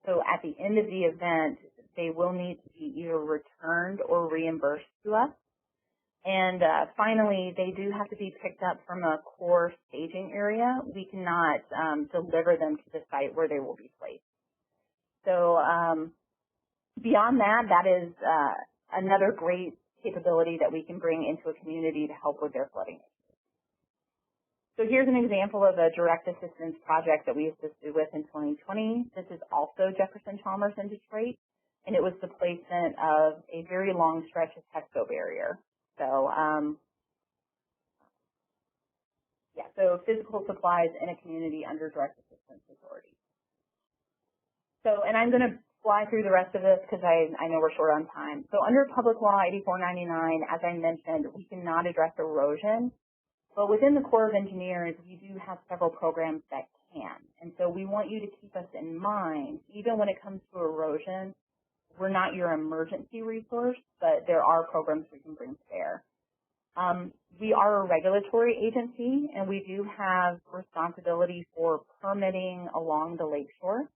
So at the end of the event, they will need to be either returned or reimbursed to us. And finally, they do have to be picked up from a core staging area. We cannot deliver them to the site where they will be placed. So beyond that, that is another great capability that we can bring into a community to help with their flooding. So here's an example of a direct assistance project that we assisted with in 2020. This is also Jefferson Chalmers in Detroit, and it was the placement of a very long stretch of HESCO barrier. So, so physical supplies in a community under direct assistance authority. So, and I'm going to fly through the rest of this because I know we're short on time. So under Public Law 8499, as I mentioned, we cannot address erosion. But within the Corps of Engineers, we do have several programs that can. And so we want you to keep us in mind, even when it comes to erosion, we're not your emergency resource, but there are programs we can bring to bear. We are a regulatory agency, and we do have responsibility for permitting along the lakeshore.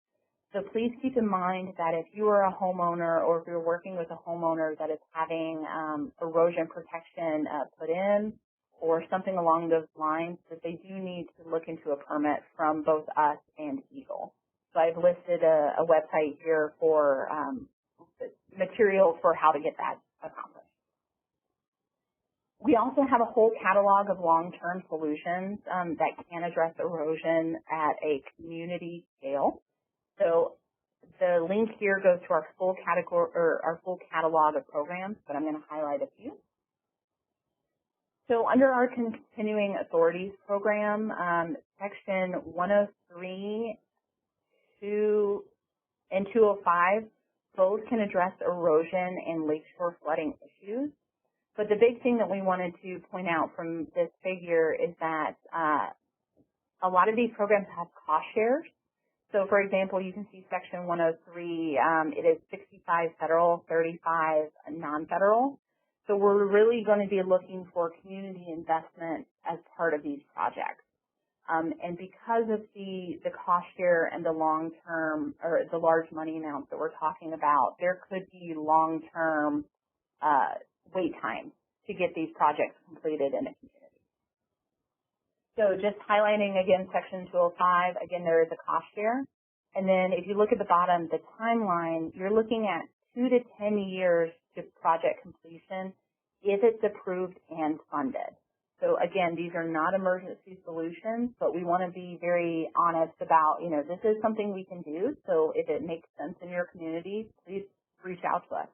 So please keep in mind that if you are a homeowner or if you're working with a homeowner that is having erosion protection put in, or something along those lines, that they do need to look into a permit from both us and Eagle. So I've listed a website here for material for how to get that accomplished. We also have a whole catalog of long-term solutions that can address erosion at a community scale. So the link here goes to our full category or our full catalog of programs, but I'm going to highlight a few. So under our continuing authorities program, section 103 and 205 both can address erosion and lakeshore flooding issues. But the big thing that we wanted to point out from this figure is that a lot of these programs have cost shares. So, for example, you can see section 103, it is 65 federal, 35 non-federal. So we're really going to be looking for community investment as part of these projects. And because of the cost share and the long-term or the large money amounts that we're talking about, there could be long-term wait time to get these projects completed in a community. So just highlighting again section 205, again there is a cost share. And then if you look at the bottom, the timeline, you're looking at 2 to 10 years to project completion if it's approved and funded. So again, these are not emergency solutions, but we want to be very honest about, you know, this is something we can do. So if it makes sense in your community, please reach out to us.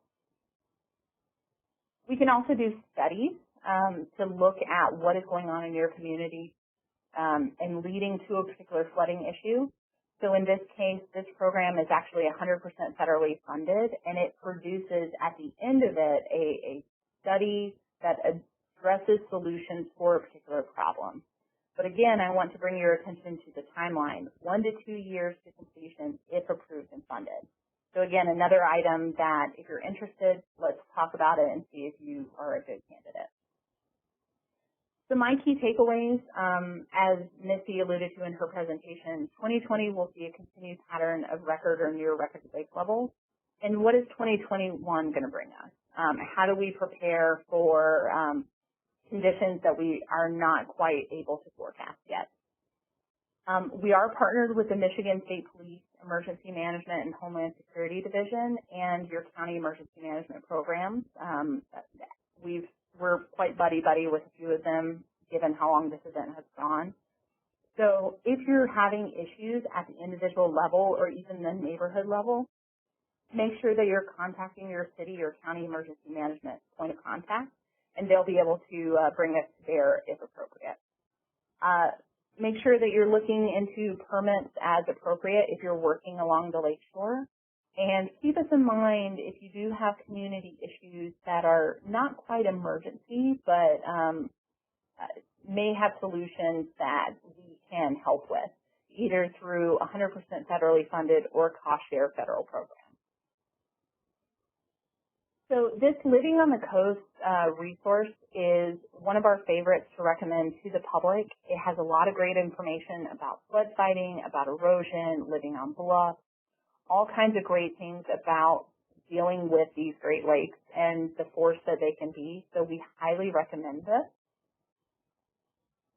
We can also do studies to look at what is going on in your community and leading to a particular flooding issue. So in this case, this program is actually 100% federally funded, and it produces at the end of it a study that addresses solutions for a particular problem. But again, I want to bring your attention to the timeline, 1 to 2 years to completion if approved and funded. So again, another item that if you're interested, let's talk about it and see if you are a good candidate. So my key takeaways, as Missy alluded to in her presentation, 2020 will see a continued pattern of record or near record lake levels. And what is 2021 going to bring us? How do we prepare for conditions that we are not quite able to forecast yet? We are partnered with the Michigan State Police Emergency Management and Homeland Security Division and your county emergency management programs. We're quite buddy-buddy with a few of them, given how long this event has gone. So if you're having issues at the individual level or even the neighborhood level, make sure that you're contacting your city or county emergency management point of contact, and they'll be able to bring us to bear if appropriate. Make sure that you're looking into permits as appropriate if you're working along the lakeshore. And keep us in mind if you do have community issues that are not quite emergency, but may have solutions that we can help with, either through 100% federally funded or cost share federal program. So this Living on the Coast resource is one of our favorites to recommend to the public. It has a lot of great information about flood fighting, about erosion, living on bluffs, all kinds of great things about dealing with these Great Lakes and the force that they can be. So we highly recommend this.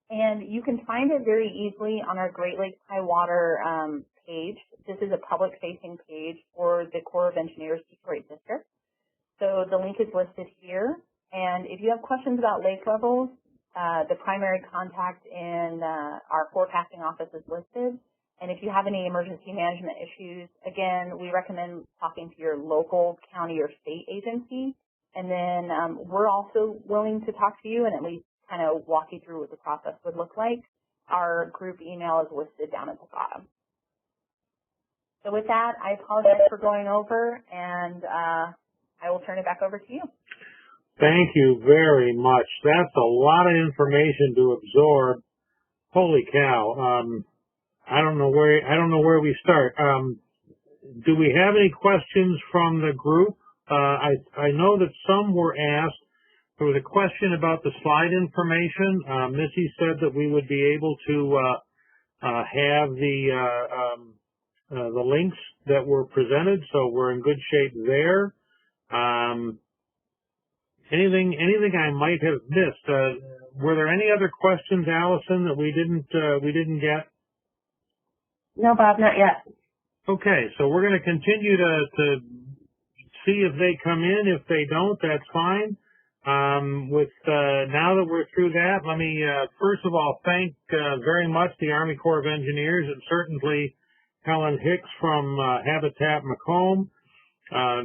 And you can find it very easily on our Great Lakes High Water page. This is a public-facing page for the Corps of Engineers Detroit District. So the link is listed here. And if you have questions about lake levels, the primary contact in our forecasting office is listed. And if you have any emergency management issues, again, we recommend talking to your local county or state agency. And then we're also willing to talk to you and at least kind of walk you through what the process would look like. Our group email is listed down at the bottom. So with that, I apologize for going over, and I will turn it back over to you. Thank you very much. That's a lot of information to absorb. Holy cow. I don't know where we start. Do we have any questions from the group? I know that some were asked. There was a question about the slide information. Missy said that we would be able to have the links that were presented, so we're in good shape there. Anything I might have missed? Were there any other questions, Allison, that we didn't get? No, Bob, not yet. Okay, so we're going to continue to see if they come in. If they don't, that's fine. Now that we're through that, let me first of all thank very much the Army Corps of Engineers and certainly Helen Hicks from Habitat Macomb.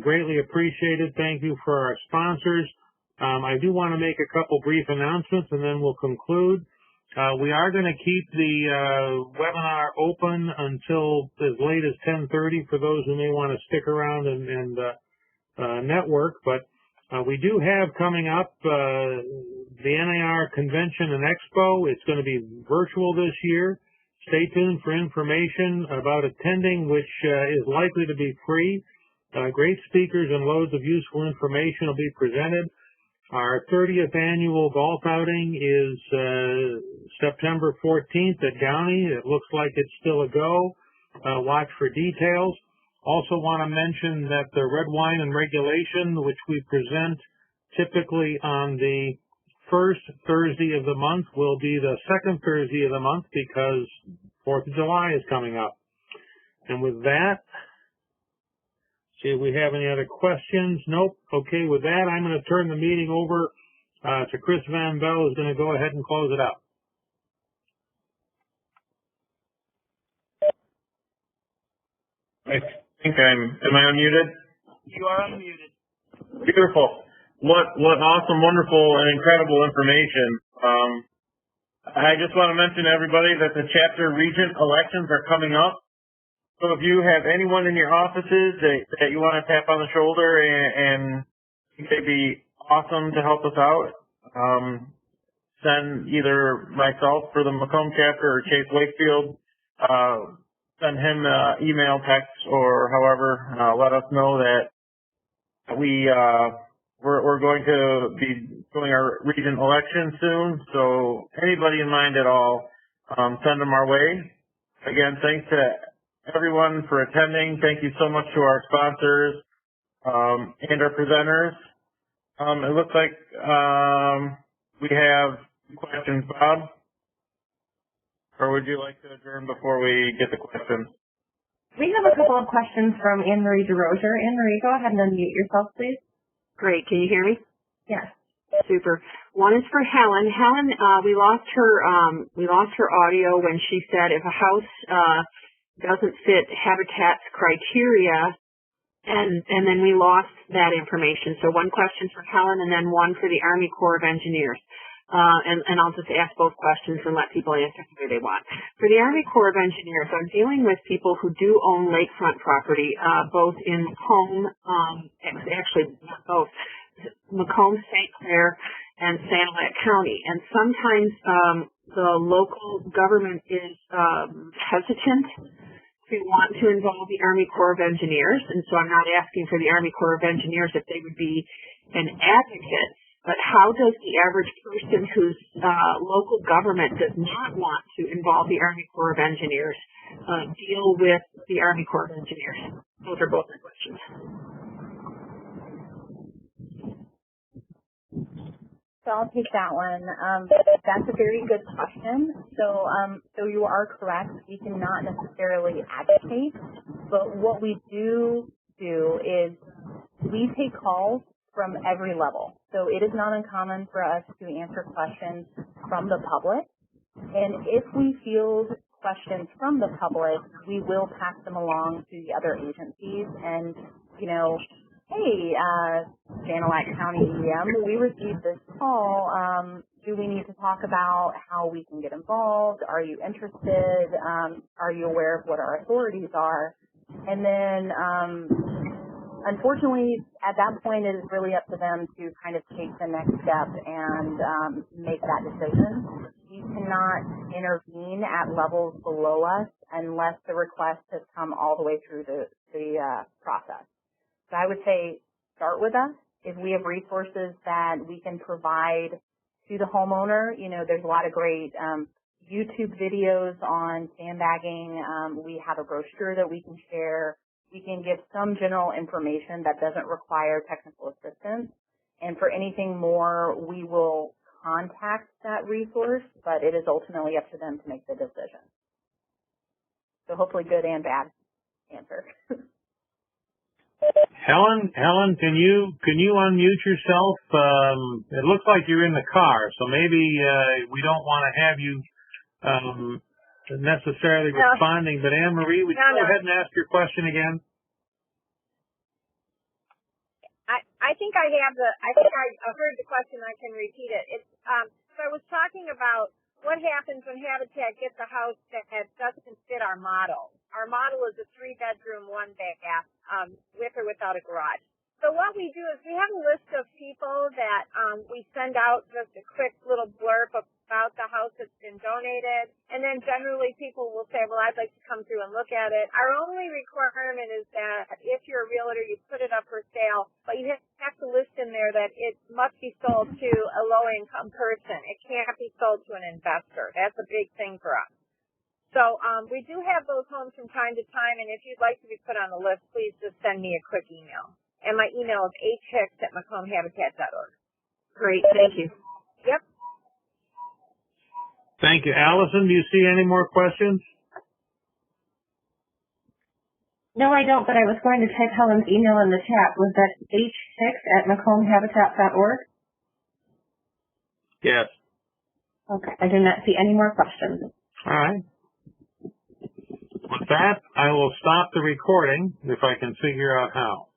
Greatly appreciated. Thank you for our sponsors. I do want to make a couple brief announcements and then we'll conclude. We are going to keep the webinar open until as late as 10:30 for those who may want to stick around and network, but we do have coming up the NAR Convention and Expo. It's going to be virtual this year. Stay tuned for information about attending, which is likely to be free. Great speakers and loads of useful information will be presented. Our 30th annual golf outing is September 14th at Downey. It looks like it's still a go. Watch for details. Also want to mention that the red wine and regulation, which we present typically on the first Thursday of the month, will be the second Thursday of the month because 4th of July is coming up. And with that, see if we have any other questions. Nope. Okay, with that, I'm going to turn the meeting over to Chris Van Bell, who's going to go ahead and close it out. I think am I unmuted? You are unmuted. Beautiful. What awesome, wonderful, and incredible information. I just want to mention to everybody that the chapter regent elections are coming up. So if you have anyone in your offices that you want to tap on the shoulder and think they'd be awesome to help us out, send either myself for the Macomb chapter or Chase Wakefield, send him email, text, or however, let us know that we're going to be doing our regent election soon. So anybody in mind at all, send them our way. Again, thanks to everyone for attending. Thank you so much to our sponsors and our presenters. It looks like we have questions, Bob. Or would you like to adjourn before we get the questions? We have a couple of questions from Anne-Marie DeRozier. Anne-Marie, go ahead and unmute yourself, please. Great. Can you hear me? Yes. Super. One is for Helen. Helen, we lost her audio when she said if a house doesn't fit Habitat's criteria, and then we lost that information. So one question for Helen and then one for the Army Corps of Engineers. And I'll just ask both questions and let people answer who they want. For the Army Corps of Engineers, I'm dealing with people who do own lakefront property, both in Macomb, actually not both, Macomb, St. Clair, and Sandbagging County. And sometimes the local government is hesitant to want to involve the Army Corps of Engineers, and so I'm not asking for the Army Corps of Engineers if they would be an advocate. But how does the average person whose local government does not want to involve the Army Corps of Engineers deal with the Army Corps of Engineers? Those are both my questions. So I'll take that one. That's a very good question. So you are correct. We cannot necessarily advocate, but what we do is we take calls from every level. So it is not uncommon for us to answer questions from the public. And if we field questions from the public, we will pass them along to the other agencies. And, you know, hey, Sandbagging County EM, we received this call. Do we need to talk about how we can get involved? Are you interested? Are you aware of what our authorities are? And then, unfortunately, at that point, it is really up to them to kind of take the next step and make that decision. We cannot intervene at levels below us unless the request has come all the way through the process. So I would say start with us. If we have resources that we can provide to the homeowner, you know, there's a lot of great YouTube videos on sandbagging. We have a brochure that we can share. We can give some general information that doesn't require technical assistance. And for anything more, we will contact that resource, but it is ultimately up to them to make the decision. So hopefully good and bad answer. Helen, can you unmute yourself? It looks like you're in the car, so maybe we don't want to have you necessarily responding. But Anne Marie, would you go ahead and ask your question again? I think I heard the question. I can repeat it. It's so I was talking about what happens when Habitat gets a house that doesn't fit our model. Our model is a 3-bedroom, 1-bath, with or without a garage. So what we do is we have a list of people that we send out just a quick little blurb about the house that's been donated, and then generally people will say, well, I'd like to come through and look at it. Our only requirement is that if you're a realtor, you put it up for sale, but you have to list in there that it must be sold to a low-income person. It can't be sold to an investor. That's a big thing for us. So we do have those homes from time to time, and if you'd like to be put on the list, please just send me a quick email. And my email is hhicks@macombhabitat.org. Great, thank you. Yep. Thank you. Allison, do you see any more questions? No, I don't, but I was going to type Helen's email in the chat. Was that hhicks@macombhabitat.org? Yes. Okay. I do not see any more questions. All right. With that, I will stop the recording if I can figure out how.